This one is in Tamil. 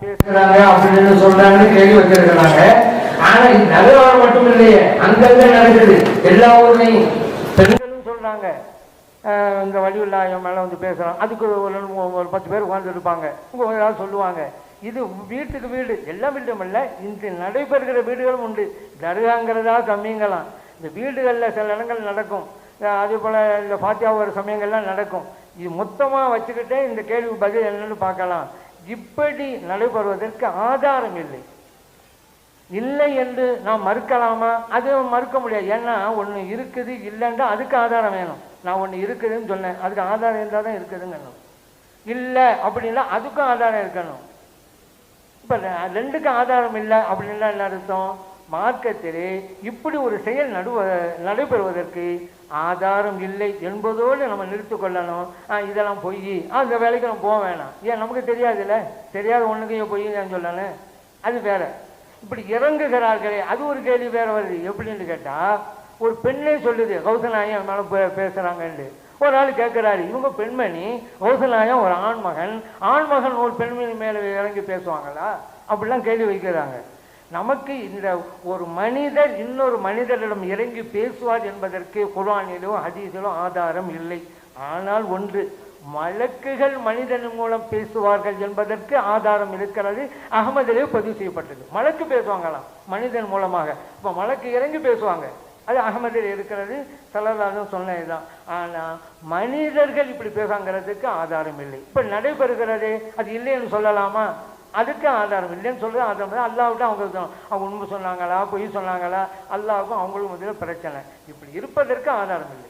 பேசுறாங்க அப்படின்னு சொல்றாங்கன்னு கேள்வி வச்சிருக்கிறாங்க. ஆனா இது நகரம் மட்டும் இல்லையே, அங்கங்க நடக்குது எல்லா ஊர்லையும். பெண்களும் சொல்றாங்க இந்த வழியுள்ளாயம் மேலே வந்து பேசுகிறோம், அதுக்கு ஒரு 10 பேர் உட்காந்துருப்பாங்க, ஏதாவது சொல்லுவாங்க. இது வீட்டுக்கு வீடு, எல்லா வீடும் இல்லை, இன்று நடைபெறுகிற வீடுகளும் உண்டு. தர்காங்கிறதா கம்மிங்கலாம், இந்த வீடுகளில் சில இடங்கள் நடக்கும். அதே போல் இந்த ஃபாத்தியா ஒரு சமயங்கள்லாம் நடக்கும். இது மொத்தமாக வச்சுக்கிட்டே இந்த கேள்வி பதில் என்னன்னு பார்க்கலாம். இப்படி நடைபெறுவதற்கு ஆதாரம் இல்லை. இல்லை என்று நாம் மறுக்கலாமா? அது மறுக்க முடியாது. ஏன்னா ஒன்று இருக்குது இல்லைன்னா அதுக்கு ஆதாரம் வேணும். நான் ஒன்று இருக்குதுன்னு சொன்னேன், அதுக்கு ஆதாரம் இருந்தால் தான் இருக்குதுங்கணும். இல்லை அப்படின்னா அதுக்கும் ஆதாரம் இருக்கணும். இப்போ ரெண்டுக்கும் ஆதாரம் இல்லை அப்படின்னா என்ன அர்த்தம்? மார்க்கத்திலே இப்படி ஒரு செயல் நடைபெறுவதற்கு ஆதாரம் இல்லை என்பதோடு நம்ம நிறுத்து கொள்ளணும். இதெல்லாம் பொய், அந்த வேலைக்கு நம்ம போக வேணாம். ஏன் நமக்கு தெரியாதுல்ல, தெரியாத ஒன்றுக்கு பொய் நான் சொல்லணும், அது வேற. இப்படி இறங்குகிறார்களே அது ஒரு கேள்வி வேற வருது. எப்படின்னு கேட்டால், ஒரு பெண்ணே சொல்லுது கௌசநாயம் மேலே பேசுகிறாங்கன்னு. ஒரு ஆள் கேட்குறாரு, இவங்க பெண்மணி, கௌசநாயம் ஒரு ஆண்மகன் ஒரு பெண்மணி மேலே இறங்கி பேசுவாங்களா? அப்படிலாம் கேள்வி வைக்கிறாங்க. நமக்கு இந்த ஒரு மனிதர் இன்னொரு மனிதரிடம் இறங்கி பேசுவார் என்பதற்கு குர்ஆனிலோ ஹதீஸிலோ ஆதாரம் இல்லை. ஆனால் ஒன்று, மலக்குகள் மனிதன் மூலம் பேசுவார்கள் என்பதற்கு ஆதாரம் இருக்கிறது. அகமதிலே பதிவு செய்யப்பட்டது. மலக்கு பேசுவாங்களாம் மனிதன் மூலமாக. இப்போ மலக்கு இறங்கி பேசுவாங்க, அது அகமதில் இருக்கிறது. ஸல்லல்லாஹு சொன்னதுதான். ஆனால் மனிதர்கள் இப்படி பேசுங்கிறதுக்கு ஆதாரம் இல்லை. இப்போ நடைபெறுகிறது, அது இல்லைன்னு சொல்லலாமா? அதுக்கு ஆதாரம் இல்லைன்னு சொல்றது ஆதாரம். அல்லாஹ்விட்ட அவங்க உண்மை சொன்னாங்களா பொய் சொன்னாங்களா, அல்லாஹ்வுக்கும் அவங்களுக்கும் மத்தியில் பிரச்சனை. இப்படி இருப்பதற்கு ஆதாரம் இல்லை.